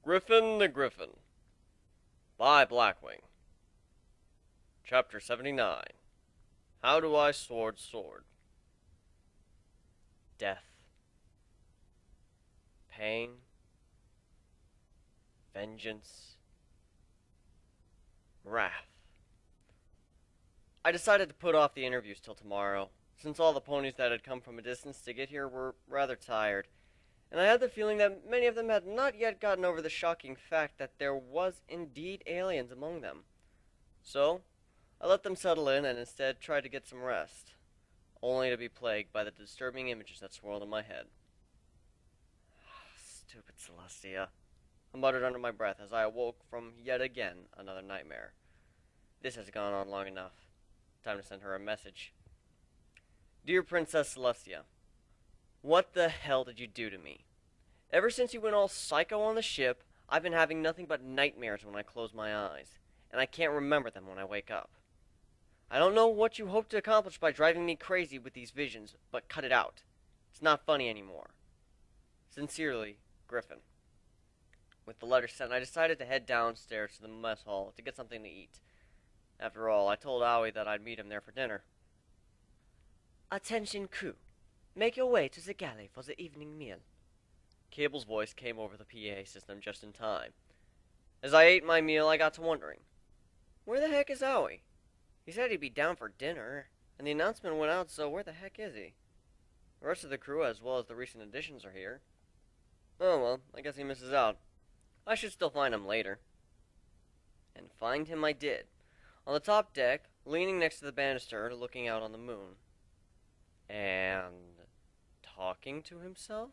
Griffin the Griffin by BlackWing. Chapter 79. How do I sword? Death. Pain. Vengeance. Wrath. I decided to put off the interviews till tomorrow, since all the ponies that had come from a distance to get here were rather tired, and I had the feeling that many of them had not yet gotten over the shocking fact that there was indeed aliens among them. So, I let them settle in and instead tried to get some rest, only to be plagued by the disturbing images that swirled in my head. Stupid Celestia, I muttered under my breath as I awoke from yet again another nightmare. This has gone on long enough. Time to send her a message. Dear Princess Celestia, what the hell did you do to me? Ever since you went all psycho on the ship, I've been having nothing but nightmares when I close my eyes, and I can't remember them when I wake up. I don't know what you hope to accomplish by driving me crazy with these visions, but cut it out. It's not funny anymore. Sincerely, Griffin. With the letter sent, I decided to head downstairs to the mess hall to get something to eat. After all, I told Aoi that I'd meet him there for dinner. Attention crew. Make your way to the galley for the evening meal. Cable's voice came over the PA system just in time. As I ate my meal, I got to wondering, where the heck is Aoi? He said he'd be down for dinner, and the announcement went out, so where the heck is he? The rest of the crew, as well as the recent additions, are here. Oh well, I guess he misses out. I should still find him later. And find him I did. On the top deck, leaning next to the banister, looking out on the moon. And talking to himself?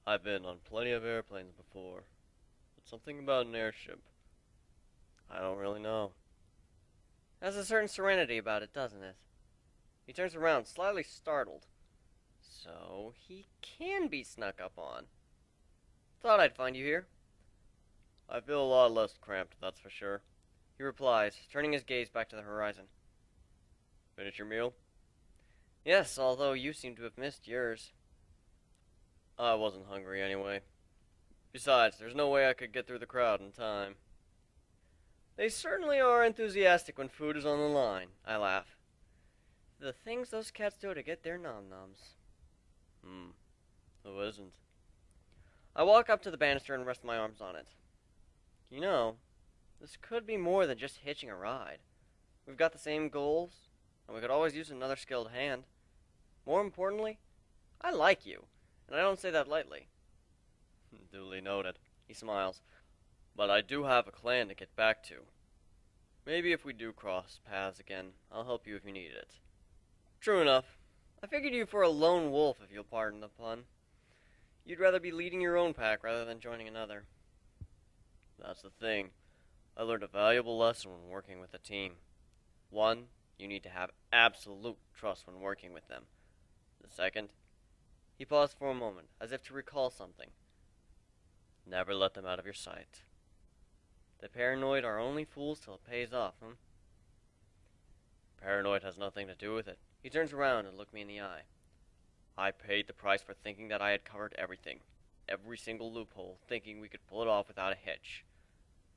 I've been on plenty of airplanes before, but something about an airship, I don't really know. Has a certain serenity about it, doesn't it? He turns around, slightly startled. So, he can be snuck up on. Thought I'd find you here. I feel a lot less cramped, that's for sure. He replies, turning his gaze back to the horizon. Finish your meal? Yes, although you seem to have missed yours. I wasn't hungry anyway. Besides, there's no way I could get through the crowd in time. They certainly are enthusiastic when food is on the line, I laugh. The things those cats do to get their nom-noms. Who isn't? I walk up to the banister and rest my arms on it. You know, this could be more than just hitching a ride. We've got the same goals, and we could always use another skilled hand. More importantly, I like you, and I don't say that lightly. Duly noted, he smiles. But I do have a clan to get back to. Maybe if we do cross paths again, I'll help you if you need it. True enough. I figured you for a lone wolf, if you'll pardon the pun. You'd rather be leading your own pack rather than joining another. That's the thing. I learned a valuable lesson when working with a team. One, you need to have absolute trust when working with them. The second, he paused for a moment, as if to recall something. Never let them out of your sight. The paranoid are only fools till it pays off, Paranoid has nothing to do with it. He turns around and looks me in the eye. I paid the price for thinking that I had covered everything. Every single loophole, thinking we could pull it off without a hitch.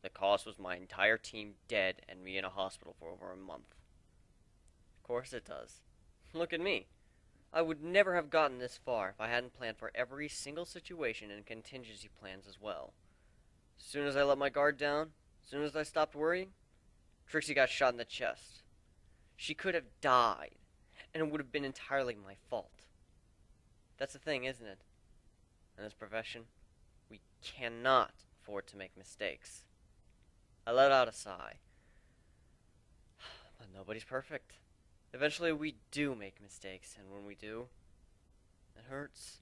The cost was my entire team dead and me in a hospital for over a month. Of course it does. Look at me. I would never have gotten this far if I hadn't planned for every single situation and contingency plans as well. As soon as I let my guard down, as soon as I stopped worrying, Trixie got shot in the chest. She could have died, and it would have been entirely my fault. That's the thing, isn't it? In this profession, we cannot afford to make mistakes. I let out a sigh. But nobody's perfect. Eventually we do make mistakes, and when we do, it hurts.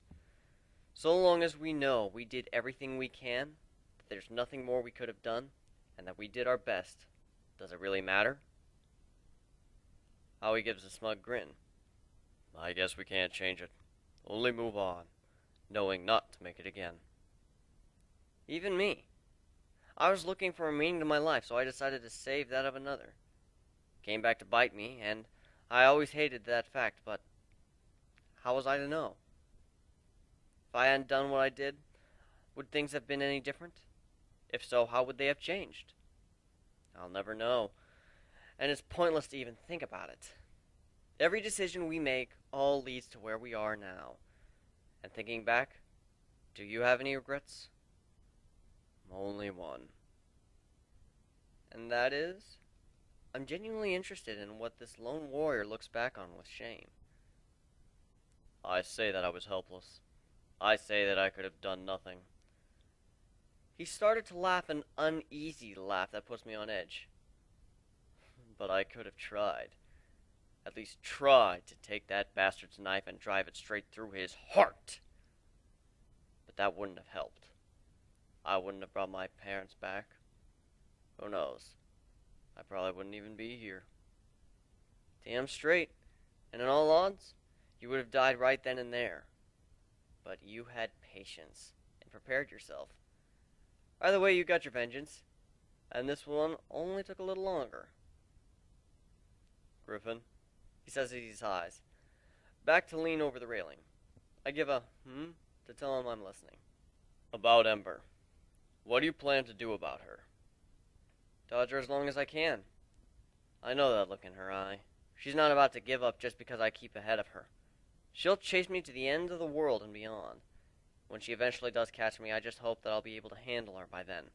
So long as we know we did everything we can, that there's nothing more we could have done, and that we did our best, does it really matter? Howie gives a smug grin. I guess we can't change it. Only move on, knowing not to make it again. Even me. I was looking for a meaning to my life, so I decided to save that of another. Came back to bite me, and I always hated that fact, but how was I to know? If I hadn't done what I did, Would things have been any different? If so, how would they have changed? I'll never know, and it's pointless to even think about it. Every decision we make all leads to where we are now. And thinking back, do you have any regrets? Only one. And that is, I'm genuinely interested in what this lone warrior looks back on with shame. I say that I was helpless. I say that I could have done nothing. He started to laugh an uneasy laugh that puts me on edge. But I could have tried. At least tried to take that bastard's knife and drive it straight through his heart. But that wouldn't have helped. I wouldn't have brought my parents back. Who knows? I probably wouldn't even be here. Damn straight. And in all odds, you would have died right then and there. But you had patience and prepared yourself. Either way, you got your vengeance. And this one only took a little longer. Griffin, he says as he sighs, back to lean over the railing. I give a to tell him I'm listening. About Ember. What do you plan to do about her? Dodge her as long as I can. I know that look in her eye. She's not about to give up just because I keep ahead of her. She'll chase me to the end of the world and beyond. When she eventually does catch me, I just hope that I'll be able to handle her by then.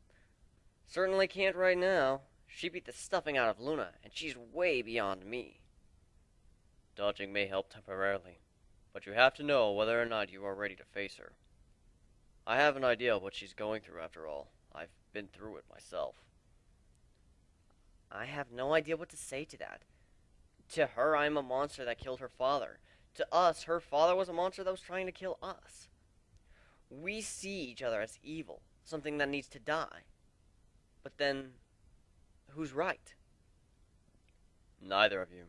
Certainly can't right now. She beat the stuffing out of Luna, and she's way beyond me. Dodging may help temporarily, but you have to know whether or not you are ready to face her. I have an idea of what she's going through after all. I've been through it myself. I have no idea what to say to that. To her, I'm a monster that killed her father. To us, her father was a monster that was trying to kill us. We see each other as evil, something that needs to die. But then, who's right? Neither of you.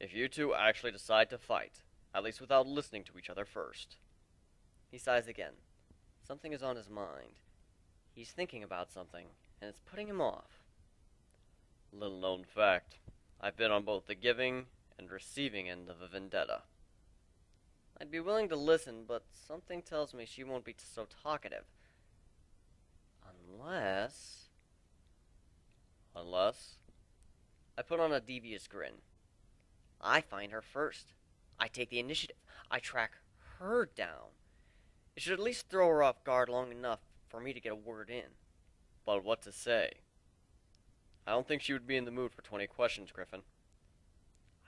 If you two actually decide to fight, at least without listening to each other first. He sighs again. Something is on his mind. He's thinking about something, and it's putting him off. Little known fact, I've been on both the giving and receiving end of a vendetta. I'd be willing to listen, but something tells me she won't be so talkative. Unless... I put on a devious grin. I find her first. I take the initiative. I track her down. It should at least throw her off guard long enough for me to get a word in. But what to say? I don't think she would be in the mood for 20 questions, Griffin.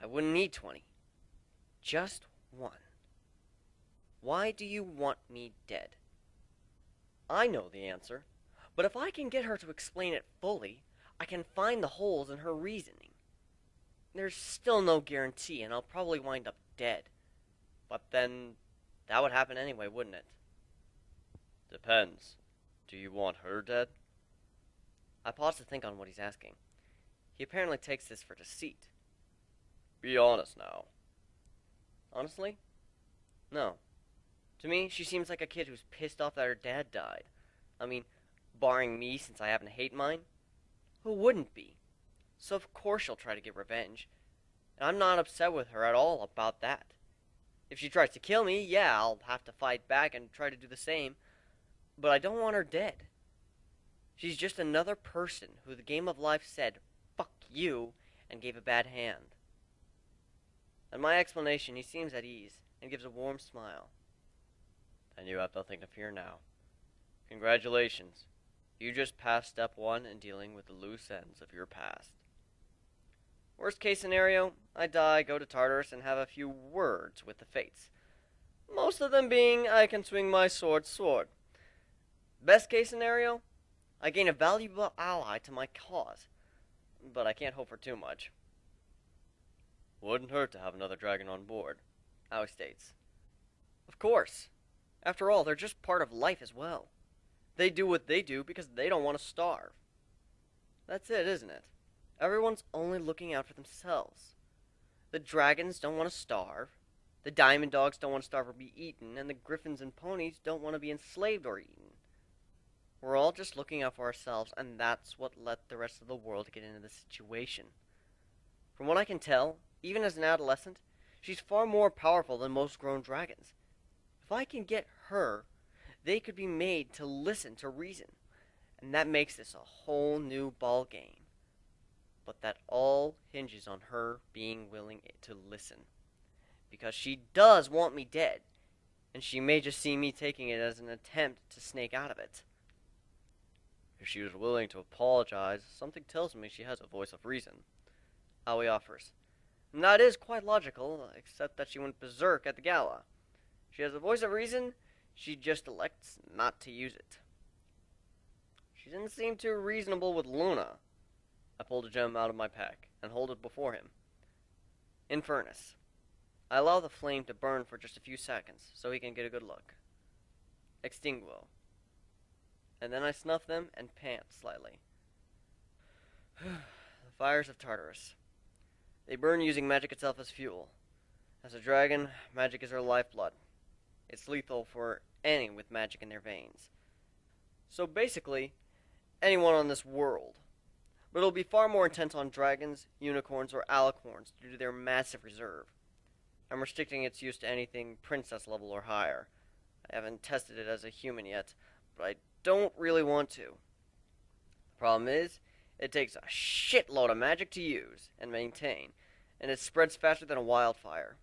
I wouldn't need 20. Just one. Why do you want me dead? I know the answer, but if I can get her to explain it fully, I can find the holes in her reasoning. There's still no guarantee, and I'll probably wind up dead. But then, that would happen anyway, wouldn't it? Depends. Do you want her dead? I pause to think on what he's asking. He apparently takes this for deceit. Be honest now. Honestly? No. To me, she seems like a kid who's pissed off that her dad died. I mean, barring me since I happen to hate mine. Who wouldn't be? So of course she'll try to get revenge. And I'm not upset with her at all about that. If she tries to kill me, yeah, I'll have to fight back and try to do the same. But I don't want her dead. She's just another person who the game of life said, "Fuck you," and gave a bad hand. At my explanation, he seems at ease and gives a warm smile. And you have nothing to fear now. Congratulations. You just passed step 1 in dealing with the loose ends of your past. Worst case scenario, I die, go to Tartarus, and have a few words with the fates. Most of them being, I can swing my sword. Best case scenario, I gain a valuable ally to my cause. But I can't hope for too much. Wouldn't hurt to have another dragon on board, Aoi states. Of course. After all, they're just part of life as well. They do what they do because they don't want to starve. That's it, isn't it? Everyone's only looking out for themselves. The dragons don't want to starve. The diamond dogs don't want to starve or be eaten. And the griffins and ponies don't want to be enslaved or eaten. We're all just looking out for ourselves, and that's what let the rest of the world get into this situation. From what I can tell, even as an adolescent, she's far more powerful than most grown dragons. If I can get her, they could be made to listen to reason. And that makes this a whole new ball game. But that all hinges on her being willing to listen. Because she does want me dead, and she may just see me taking it as an attempt to snake out of it. If she was willing to apologize, something tells me she has a voice of reason. Aoi offers. And that is quite logical, except that she went berserk at the gala. She has a voice of reason, she just elects not to use it. She didn't seem too reasonable with Luna. I pulled a gem out of my pack and hold it before him. In furnace. I allow the flame to burn for just a few seconds, so he can get a good look. Extinguo. And then I snuff them and pant slightly. The fires of Tartarus. They burn using magic itself as fuel. As a dragon, magic is her lifeblood. It's lethal for any with magic in their veins. So basically, anyone on this world. But it'll be far more intense on dragons, unicorns, or alicorns due to their massive reserve. I'm restricting its use to anything princess level or higher. I haven't tested it as a human yet, but I don't really want to. The problem is, it takes a shitload of magic to use and maintain, and it spreads faster than a wildfire.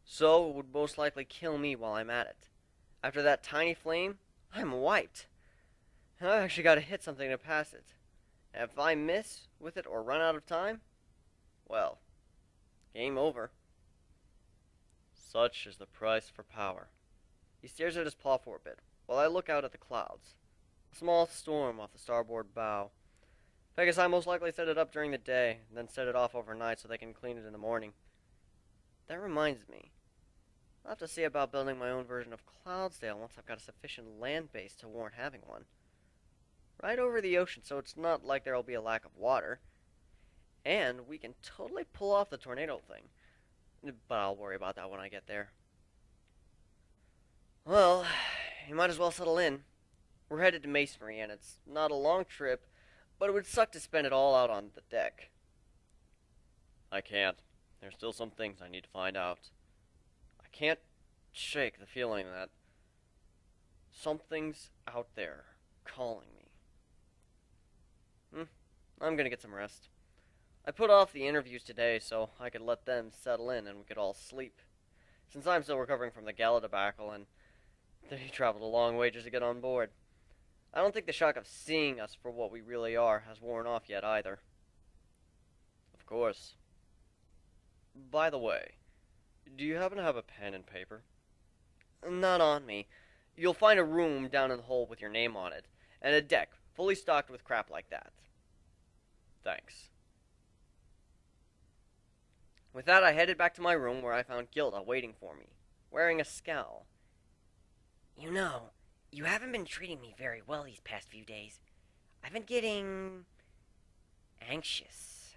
So it would most likely kill me while I'm at it. After that tiny flame, I'm wiped. And I've actually got to hit something to pass it. And if I miss with it or run out of time, well, game over. Such is the price for power. He stares at his paw for a bit, while I look out at the clouds. A small storm off the starboard bow. Pegasus most likely set it up during the day, and then set it off overnight so they can clean it in the morning. That reminds me. I'll have to see about building my own version of Cloudsdale once I've got a sufficient land base to warrant having one. Right over the ocean, so it's not like there'll be a lack of water. And we can totally pull off the tornado thing. But I'll worry about that when I get there. Well, you might as well settle in. We're headed to Masonry, and it's not a long trip, but it would suck to spend it all out on the deck. I can't. There's still some things I need to find out. I can't shake the feeling that something's out there calling me. I'm gonna get some rest. I put off the interviews today so I could let them settle in and we could all sleep. Since I'm still recovering from the gala debacle and they traveled a long way just to get on board. I don't think the shock of seeing us for what we really are has worn off yet either. Of course. By the way, do you happen to have a pen and paper? Not on me. You'll find a room down in the hole with your name on it, and a deck fully stocked with crap like that. Thanks. With that, I headed back to my room where I found Gilda waiting for me, wearing a scowl. You know, you haven't been treating me very well these past few days. I've been getting anxious.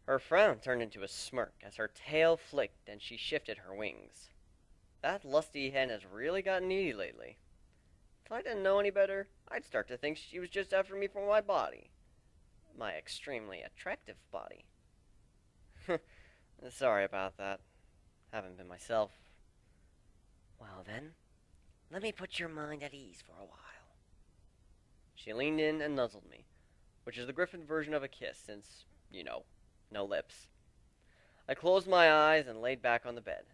Her frown turned into a smirk as her tail flicked and she shifted her wings. That lusty hen has really gotten needy lately. If I didn't know any better, I'd start to think she was just after me for my body. My extremely attractive body. Sorry about that. Haven't been myself. Well then, let me put your mind at ease for a while. She leaned in and nuzzled me, which is the Griffin version of a kiss since, no lips. I closed my eyes and laid back on the bed,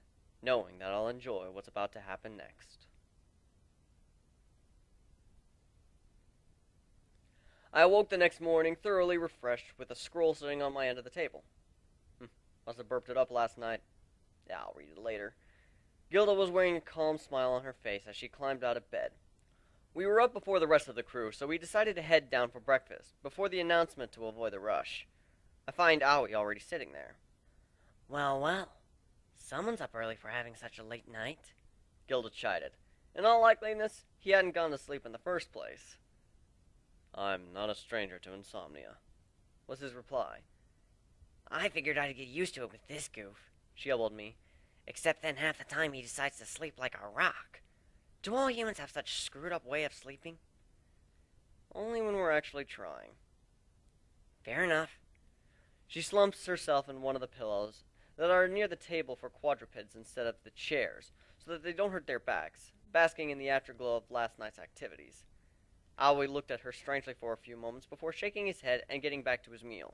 knowing that I'll enjoy what's about to happen next. I awoke the next morning thoroughly refreshed with a scroll sitting on my end of the table. Must have burped it up last night. Yeah, I'll read it later. Gilda was wearing a calm smile on her face as she climbed out of bed. We were up before the rest of the crew, so we decided to head down for breakfast, before the announcement to avoid the rush. I find Aoi already sitting there. Well, well. Someone's up early for having such a late night. Gilda chided. In all likeliness, he hadn't gone to sleep in the first place. I'm not a stranger to insomnia, was his reply. I figured I'd get used to it with this goof, she elbowed me. Except then half the time he decides to sleep like a rock. Do all humans have such screwed up way of sleeping? Only when we're actually trying. Fair enough. She slumps herself in one of the pillows that are near the table for quadrupeds instead of the chairs, so that they don't hurt their backs basking in the afterglow of last night's activities. Aoi looked at her strangely for a few moments before shaking his head and getting back to his meal.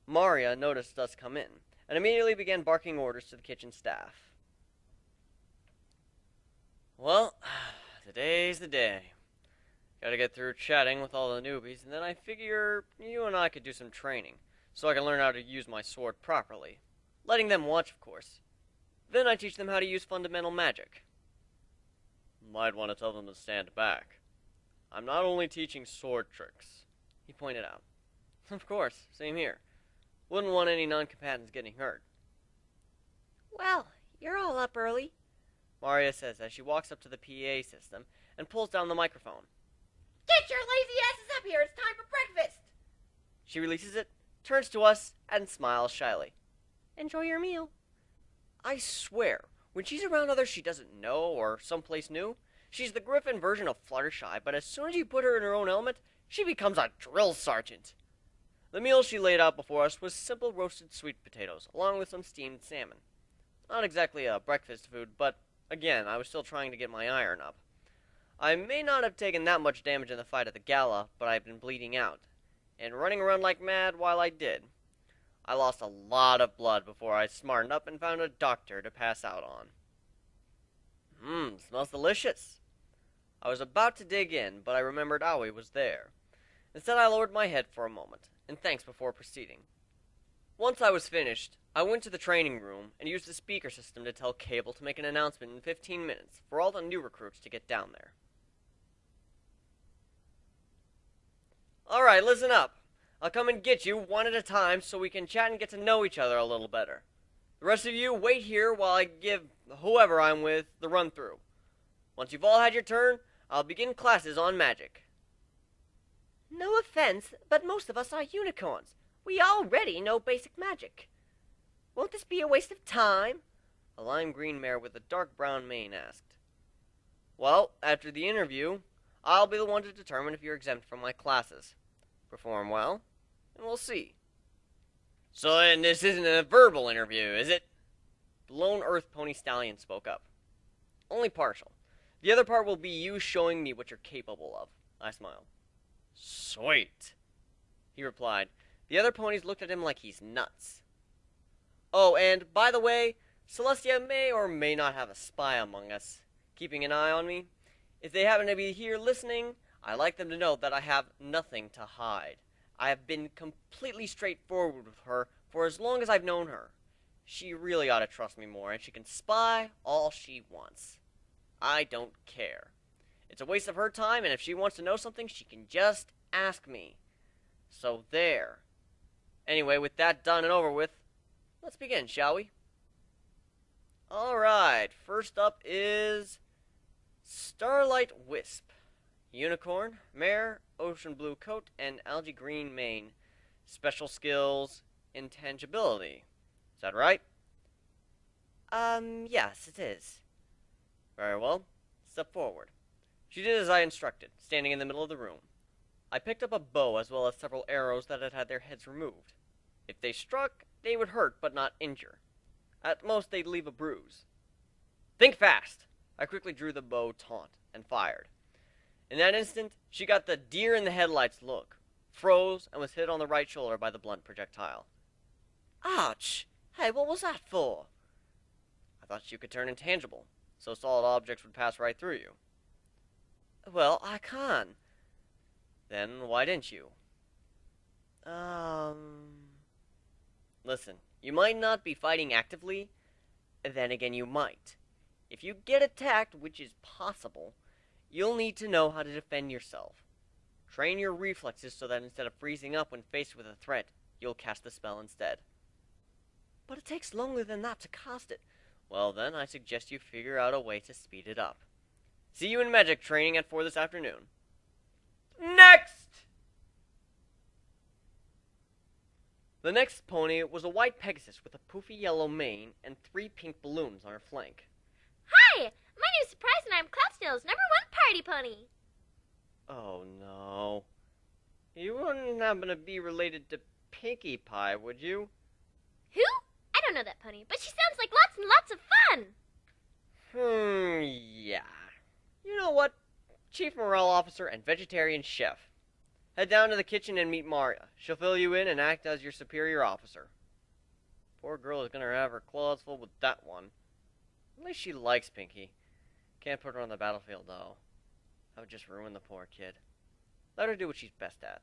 Maria noticed us come in, and immediately began barking orders to the kitchen staff. Well, today's the day. Gotta get through chatting with all the newbies, and then I figure you and I could do some training, so I can learn how to use my sword properly. Letting them watch, of course. Then I teach them how to use fundamental magic. Might want to tell them to stand back. I'm not only teaching sword tricks, he pointed out. Of course, same here. Wouldn't want any non-combatants getting hurt. Well, you're all up early, Maria says as she walks up to the PA system and pulls down the microphone. Get your lazy asses up here, it's time for breakfast! She releases it, turns to us, and smiles shyly. Enjoy your meal. I swear, when she's around others she doesn't know or someplace new, she's the Griffin version of Fluttershy, but as soon as you put her in her own element, she becomes a drill sergeant. The meal she laid out before us was simple roasted sweet potatoes, along with some steamed salmon. Not exactly a breakfast food, but again, I was still trying to get my iron up. I may not have taken that much damage in the fight at the gala, but I've been bleeding out, and running around like mad while I did. I lost a lot of blood before I smartened up and found a doctor to pass out on. Smells delicious. I was about to dig in, but I remembered Aoi was there. Instead, I lowered my head for a moment, and thanks before proceeding. Once I was finished, I went to the training room and used the speaker system to tell Cable to make an announcement in 15 minutes for all the new recruits to get down there. Alright, listen up. I'll come and get you one at a time so we can chat and get to know each other a little better. The rest of you wait here while I give whoever I'm with the run-through. Once you've all had your turn, I'll begin classes on magic. No offense, but most of us are unicorns. We already know basic magic. Won't this be a waste of time? A lime green mare with a dark brown mane asked. Well, after the interview, I'll be the one to determine if you're exempt from my classes. Perform well, and we'll see. So then this isn't a verbal interview, is it? The lone earth pony stallion spoke up. Only partial. The other part will be you showing me what you're capable of. I smiled. Sweet, he replied. The other ponies looked at him like he's nuts. Oh, and by the way, Celestia may or may not have a spy among us, keeping an eye on me. If they happen to be here listening, I'd like them to know that I have nothing to hide. I have been completely straightforward with her for as long as I've known her. She really ought to trust me more, and she can spy all she wants. I don't care. It's a waste of her time, and if she wants to know something, she can just ask me. So there. Anyway, with that done and over with, let's begin, shall we? Alright, first up is Starlight Wisp. Unicorn, mare, ocean blue coat, and algae green mane. Special skills, intangibility. Is that right? Yes, it is. Very well. Step forward. She did as I instructed, standing in the middle of the room. I picked up a bow as well as several arrows that had had their heads removed. If they struck, they would hurt but not injure. At most, they'd leave a bruise. Think fast! I quickly drew the bow taut and fired. In that instant, she got the deer in the headlights look, froze, and was hit on the right shoulder by the blunt projectile. Ouch! Hey, what was that for? I thought you could turn intangible, so solid objects would pass right through you. Well, I can. Then why didn't you? Listen, you might not be fighting actively, then again you might. If you get attacked, which is possible, you'll need to know how to defend yourself. Train your reflexes so that instead of freezing up when faced with a threat, you'll cast the spell instead. But it takes longer than that to cast it. Well then, I suggest you figure out a way to speed it up. See you in magic training at 4 this afternoon. Next! The next pony was a white Pegasus with a poofy yellow mane and 3 pink balloons on her flank. Hi! My name's Surprise and I'm Cloudsdale's #1 party pony. Oh no. You wouldn't happen to be related to Pinkie Pie, would you? Who? I don't know that pony, but she sounds like lots and lots of fun. Yeah. You know what? Chief Morale Officer and Vegetarian Chef. Head down to the kitchen and meet Maria. She'll fill you in and act as your superior officer. Poor girl is gonna have her claws full with that one. At least she likes Pinky. Can't put her on the battlefield, though. That would just ruin the poor kid. Let her do what she's best at.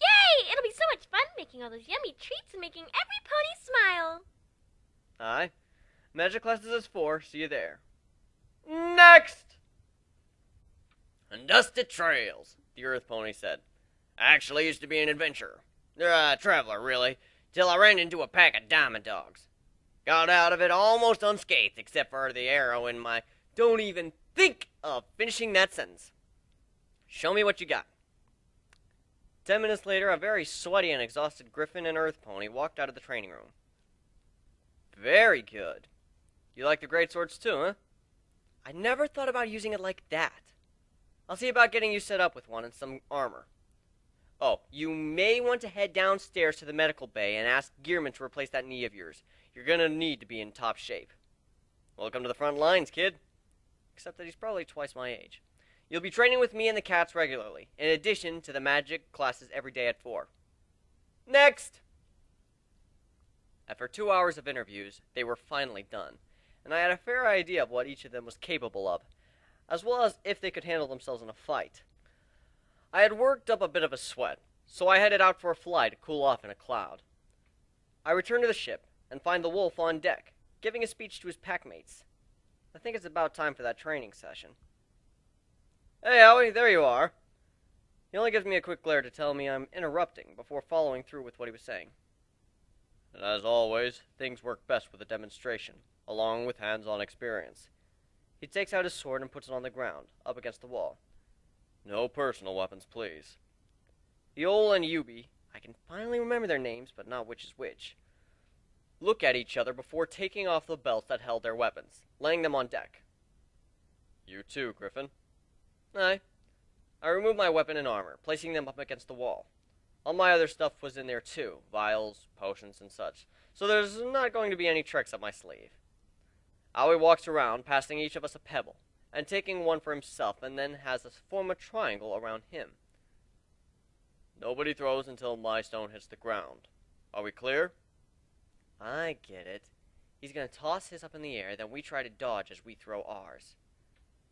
Yay! It'll be so much fun making all those yummy treats and making every pony smile. Aye. Magic classes is 4. See you there. Next! And dusted trails, the Earth Pony said. I actually used to be an adventurer. Traveler, really. Till I ran into a pack of diamond dogs. Got out of it almost unscathed, except for the arrow in my... Don't even think of finishing that sentence. Show me what you got. 10 minutes later, a very sweaty and exhausted Griffin and Earth Pony walked out of the training room. Very good. You like the great swords too, huh? I never thought about using it like that. I'll see about getting you set up with one and some armor. Oh, you may want to head downstairs to the medical bay and ask Gearman to replace that knee of yours. You're gonna need to be in top shape. Welcome to the front lines, kid. Except that he's probably twice my age. You'll be training with me and the cats regularly, in addition to the magic classes every day at 4. Next! After 2 hours of interviews, they were finally done, and I had a fair idea of what each of them was capable of, as well as if they could handle themselves in a fight. I had worked up a bit of a sweat, so I headed out for a fly to cool off in a cloud. I returned to the ship, and find the wolf on deck, giving a speech to his packmates. I think it's about time for that training session. Hey, Howie, there you are. He only gives me a quick glare to tell me I'm interrupting before following through with what he was saying. And as always, things work best with a demonstration, along with hands-on experience. He takes out his sword and puts it on the ground, up against the wall. No personal weapons, please. Eol and Yubi, I can finally remember their names, but not which is which, look at each other before taking off the belts that held their weapons, laying them on deck. You too, Griffin. Aye. I removed my weapon and armor, placing them up against the wall. All my other stuff was in there too, vials, potions, and such, so there's not going to be any tricks up my sleeve. Aoi walks around, passing each of us a pebble, and taking one for himself, and then has us form a triangle around him. Nobody throws until my stone hits the ground. Are we clear? I get it. He's going to toss his up in the air, then we try to dodge as we throw ours.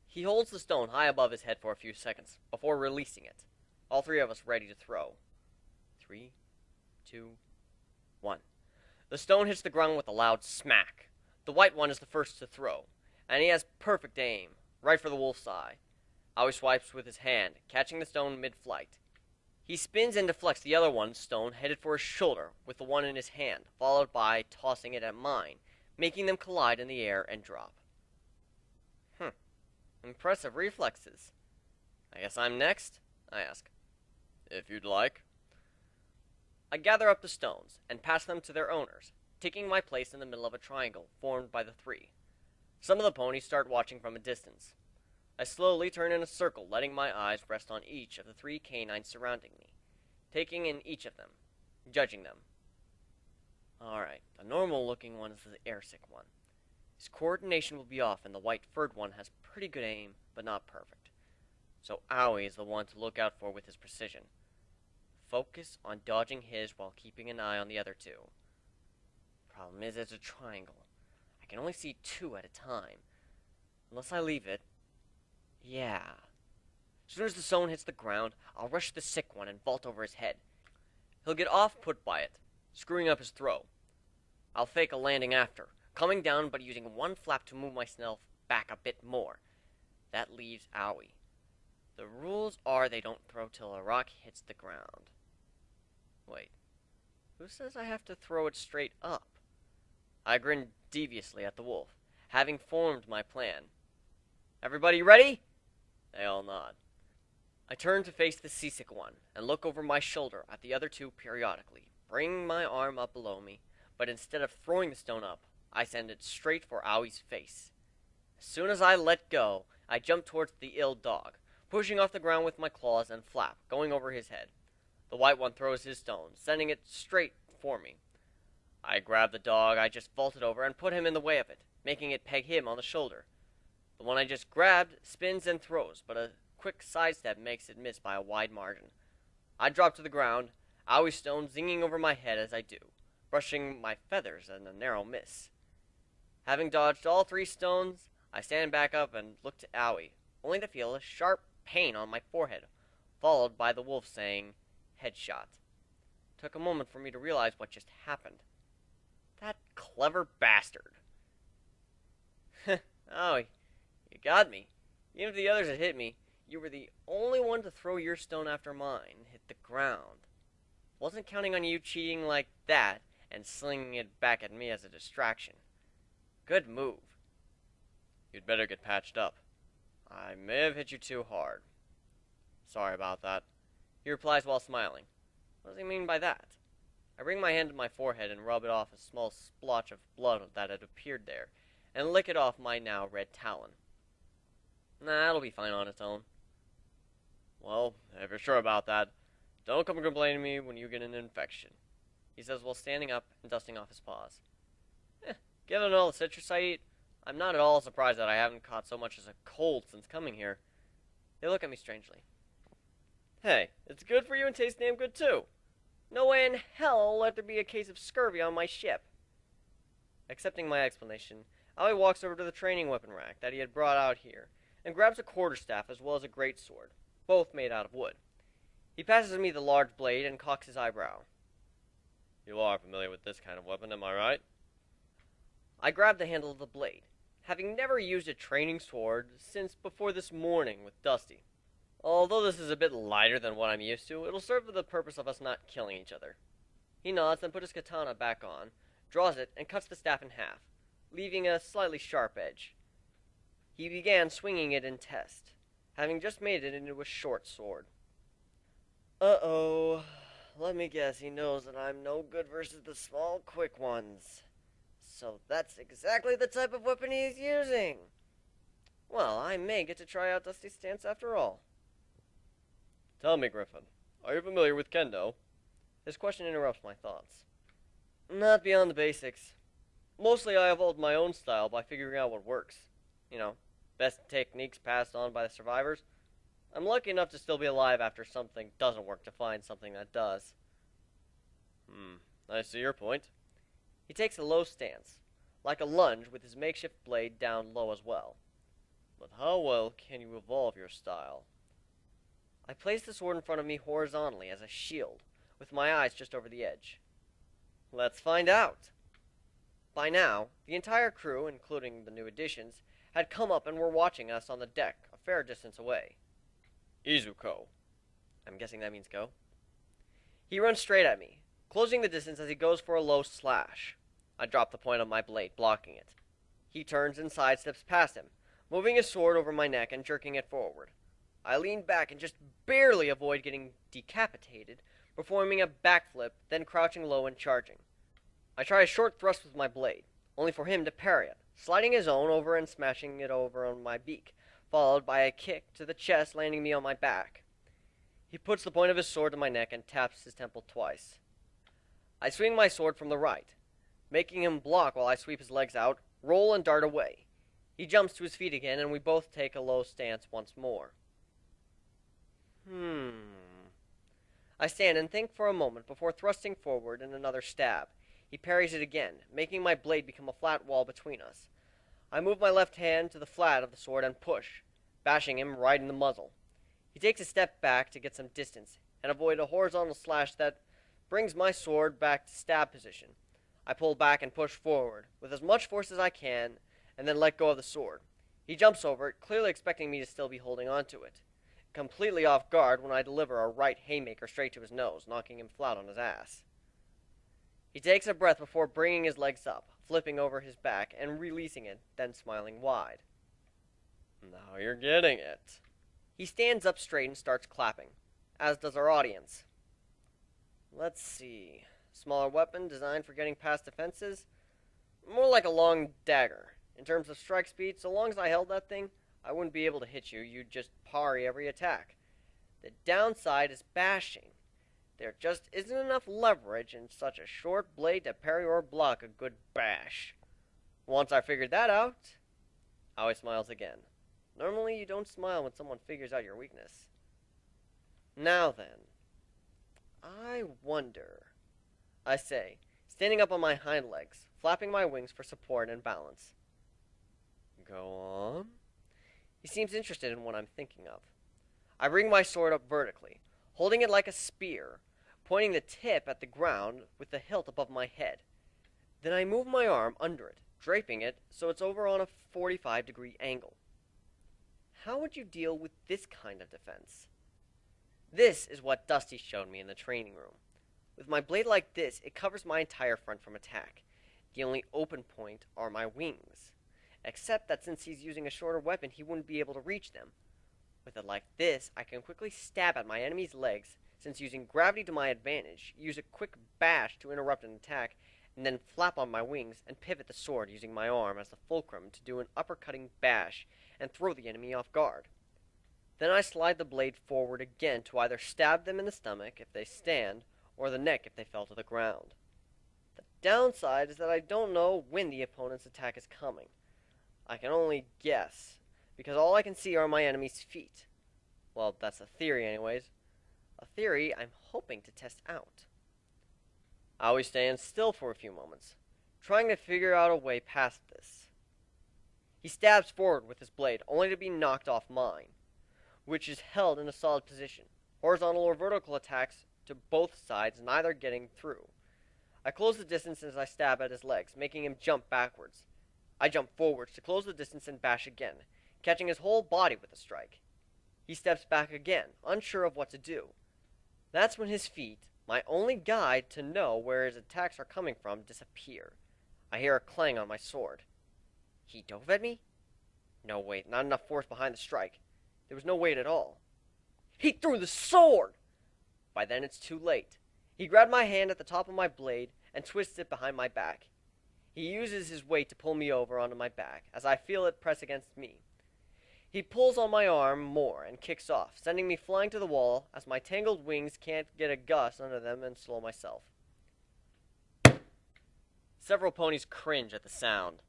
He holds the stone high above his head for a few seconds, before releasing it. All 3 of us ready to throw. 3, 2, 1. The stone hits the ground with a loud smack. The white one is the first to throw, and he has perfect aim, right for the wolf's eye. Aoi swipes with his hand, catching the stone mid-flight. He spins and deflects the other one's stone, headed for his shoulder, with the one in his hand, followed by tossing it at mine, making them collide in the air and drop. Impressive reflexes. I guess I'm next? I ask. If you'd like. I gather up the stones, and pass them to their owners, taking my place in the middle of a triangle, formed by the 3. Some of the ponies start watching from a distance. I slowly turn in a circle, letting my eyes rest on each of the 3 canines surrounding me, taking in each of them, judging them. Alright, the normal-looking one is the airsick one. His coordination will be off, and the white-furred one has pretty good aim, but not perfect. So Aoi is the one to look out for with his precision. Focus on dodging his while keeping an eye on the other 2. Problem is, it's a triangle. I can only see 2 at a time. Unless I leave it. Yeah. As soon as the stone hits the ground, I'll rush the sick one and vault over his head. He'll get off-put by it, screwing up his throw. I'll fake a landing after, coming down but using one flap to move myself back a bit more. That leaves Aoi. The rules are they don't throw till a rock hits the ground. Wait, who says I have to throw it straight up? I grin deviously at the wolf, having formed my plan. Everybody ready? They all nod. I turn to face the seasick one, and look over my shoulder at the other 2 periodically, bringing my arm up below me, but instead of throwing the stone up, I send it straight for Aoi's face. As soon as I let go, I jump towards the ill dog, pushing off the ground with my claws and flap, going over his head. The white one throws his stone, sending it straight for me. I grab the dog I just vaulted over and put him in the way of it, making it peg him on the shoulder. The one I just grabbed spins and throws, but a quick sidestep makes it miss by a wide margin. I drop to the ground, Owie's stone zinging over my head as I do, brushing my feathers in a narrow miss. Having dodged all 3 stones, I stand back up and look to Owie, only to feel a sharp pain on my forehead, followed by the wolf saying, "Headshot." Took a moment for me to realize what just happened. That clever bastard. Owie, you got me. Even if the others had hit me, you were the only one to throw your stone after mine hit the ground. Wasn't counting on you cheating like that and slinging it back at me as a distraction. Good move. You'd better get patched up. I may have hit you too hard. Sorry about that. He replies while smiling. What does he mean by that? I bring my hand to my forehead and rub it off a small splotch of blood that had appeared there, and lick it off my now red talon. Nah, it'll be fine on its own. Well, if you're sure about that, don't come and complain to me when you get an infection, he says while standing up and dusting off his paws. Given all the citrus I eat, I'm not at all surprised that I haven't caught so much as a cold since coming here. They look at me strangely. Hey, it's good for you and tastes damn good too. No way in hell I'll let there be a case of scurvy on my ship. Accepting my explanation, Owie walks over to the training weapon rack that he had brought out here and grabs a quarterstaff as well as a greatsword, both made out of wood. He passes me the large blade and cocks his eyebrow. You are familiar with this kind of weapon, am I right? I grab the handle of the blade, having never used a training sword since before this morning with Dusty. Although this is a bit lighter than what I'm used to, it'll serve the purpose of us not killing each other. He nods and puts his katana back on, draws it, and cuts the staff in half, leaving a slightly sharp edge. He began swinging it in test, having just made it into a short sword. Uh-oh. Let me guess, he knows that I'm no good versus the small, quick ones. So that's exactly the type of weapon he's using. Well, I may get to try out Dusty's stance after all. Tell me, Griffin, are you familiar with kendo? This question interrupts my thoughts. Not beyond the basics. Mostly I evolved my own style by figuring out what works. You know, best techniques passed on by the survivors. I'm lucky enough to still be alive after something doesn't work to find something that does. I see your point. He takes a low stance, like a lunge with his makeshift blade down low as well. But how well can you evolve your style? I place the sword in front of me horizontally as a shield, with my eyes just over the edge. Let's find out. By now, the entire crew, including the new additions, had come up and were watching us on the deck a fair distance away. Izuko. I'm guessing that means go. He runs straight at me, closing the distance as he goes for a low slash. I drop the point of my blade, blocking it. He turns and sidesteps past him, moving his sword over my neck and jerking it forward. I lean back and just barely avoid getting decapitated, performing a backflip, then crouching low and charging. I try a short thrust with my blade, only for him to parry it, sliding his own over and smashing it over on my beak, followed by a kick to the chest, landing me on my back. He puts the point of his sword to my neck and taps his temple twice. I swing my sword from the right, making him block while I sweep his legs out, roll and dart away. He jumps to his feet again, and we both take a low stance once more. I stand and think for a moment before thrusting forward in another stab. He parries it again, making my blade become a flat wall between us. I move my left hand to the flat of the sword and push, bashing him right in the muzzle. He takes a step back to get some distance and avoid a horizontal slash that brings my sword back to stab position. I pull back and push forward with as much force as I can, and then let go of the sword. He jumps over it, clearly expecting me to still be holding on to it, completely off guard when I deliver a right haymaker straight to his nose, knocking him flat on his ass. He takes a breath before bringing his legs up, flipping over his back and releasing it, then smiling wide. Now you're getting it. He stands up straight and starts clapping, as does our audience. Let's see. Smaller weapon designed for getting past defenses? More like a long dagger. In terms of strike speed, so long as I held that thing, I wouldn't be able to hit you. You'd just parry every attack. The downside is bashing. There just isn't enough leverage in such a short blade to parry or block a good bash. Once I figured that out, Aoi smiles again. Normally, you don't smile when someone figures out your weakness. Now then, I wonder, I say, standing up on my hind legs, flapping my wings for support and balance. Go on. He seems interested in what I'm thinking of. I bring my sword up vertically, holding it like a spear, pointing the tip at the ground with the hilt above my head. Then I move my arm under it, draping it so it's over on a 45-degree angle. How would you deal with this kind of defense? This is what Dusty showed me in the training room. With my blade like this, it covers my entire front from attack. The only open point are my wings. Except that since he's using a shorter weapon, he wouldn't be able to reach them. With it like this, I can quickly stab at my enemy's legs, since using gravity to my advantage, use a quick bash to interrupt an attack, and then flap on my wings and pivot the sword using my arm as the fulcrum to do an uppercutting bash and throw the enemy off guard. Then I slide the blade forward again to either stab them in the stomach if they stand, or the neck if they fell to the ground. The downside is that I don't know when the opponent's attack is coming. I can only guess, because all I can see are my enemy's feet. Well, that's a theory anyways. A theory I'm hoping to test out. I always stand still for a few moments, trying to figure out a way past this. He stabs forward with his blade, only to be knocked off mine, which is held in a solid position. Horizontal or vertical attacks to both sides, neither getting through. I close the distance as I stab at his legs, making him jump backwards. I jump forwards to close the distance and bash again, catching his whole body with a strike. He steps back again, unsure of what to do. That's when his feet, my only guide to know where his attacks are coming from, disappear. I hear a clang on my sword. He dove at me? No, wait, not enough force behind the strike. There was no weight at all. He threw the sword! By then it's too late. He grabbed my hand at the top of my blade and twists it behind my back. He uses his weight to pull me over onto my back, as I feel it press against me. He pulls on my arm more and kicks off, sending me flying to the wall as my tangled wings can't get a gust under them and slow myself. Several ponies cringe at the sound.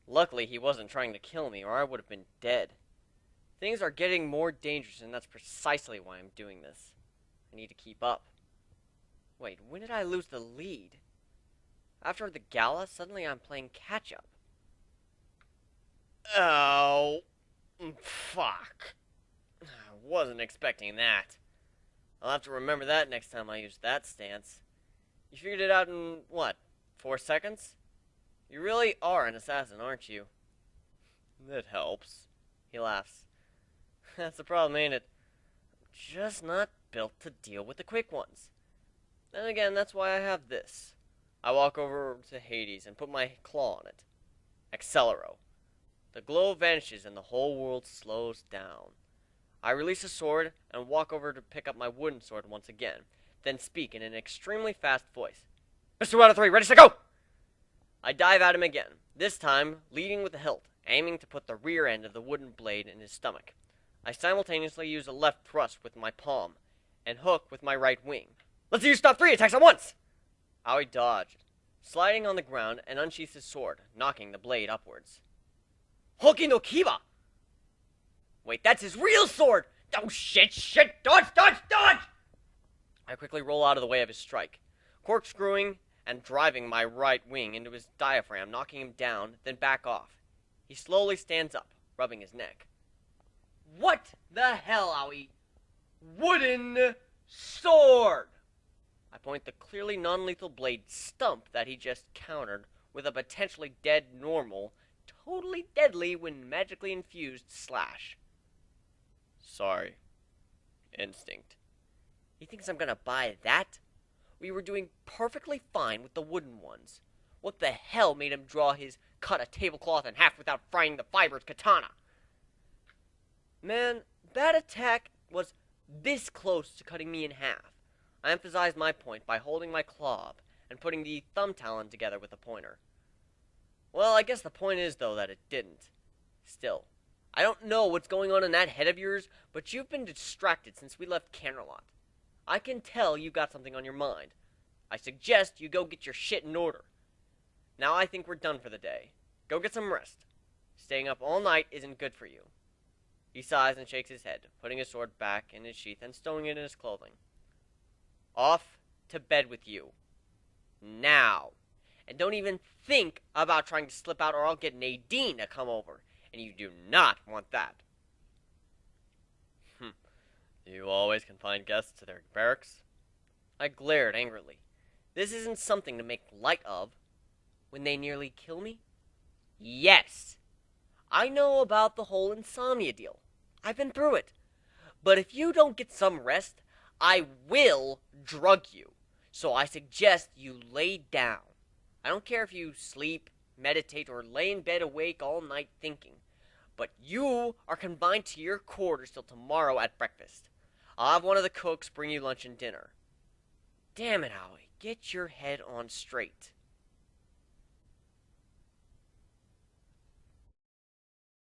Luckily, he wasn't trying to kill me, or I would have been dead. Things are getting more dangerous, and that's precisely why I'm doing this. I need to keep up. Wait, when did I lose the lead? After the gala, suddenly I'm playing catch-up. Oh, fuck. I wasn't expecting that. I'll have to remember that next time I use that stance. You figured it out in, what, 4 seconds? You really are an assassin, aren't you? That helps. He laughs. That's the problem, ain't it? I'm just not built to deal with the quick ones. Then again, that's why I have this. I walk over to Hades and put my claw on it. Accelero. The glow vanishes and the whole world slows down. I release the sword and walk over to pick up my wooden sword once again, then speak in an extremely fast voice. Mr. Out of 3, ready to go! I dive at him again, this time leading with the hilt, aiming to put the rear end of the wooden blade in his stomach. I simultaneously use a left thrust with my palm, and hook with my right wing. Let's use stop 3 attacks at once! Aoi dodged, sliding on the ground and unsheathed his sword, knocking the blade upwards. Hoki no Kiba! Wait, that's his real sword! Oh shit, dodge! I quickly roll out of the way of his strike, corkscrewing and driving my right wing into his diaphragm, knocking him down, then back off. He slowly stands up, rubbing his neck. What the hell, Aoi? Wooden sword! I point the clearly non-lethal blade stump that he just countered with a potentially dead normal, totally deadly when magically infused slash. Sorry. Instinct. He thinks I'm gonna buy that? We were doing perfectly fine with the wooden ones. What the hell made him draw his cut a tablecloth in half without frying the fibers katana? Man, that attack was this close to cutting me in half. I emphasized my point by holding my claw up and putting the thumb talon together with the pointer. Well, I guess the point is, though, that it didn't. Still, I don't know what's going on in that head of yours, but you've been distracted since we left Canterlot. I can tell you got something on your mind. I suggest you go get your shit in order. Now I think we're done for the day. Go get some rest. Staying up all night isn't good for you. He sighs and shakes his head, putting his sword back in his sheath and stowing it in his clothing. Off to bed with you. Now. And don't even think about trying to slip out or I'll get Nadine to come over. And you do not want that. You always confine guests to their barracks? I glared angrily. This isn't something to make light of. When they nearly kill me? Yes. I know about the whole insomnia deal. I've been through it. But if you don't get some rest, I will drug you. So I suggest you lay down. I don't care if you sleep, meditate, or lay in bed awake all night thinking. But you are confined to your quarters till tomorrow at breakfast. I'll have one of the cooks bring you lunch and dinner. Damn it, Howie. Get your head on straight.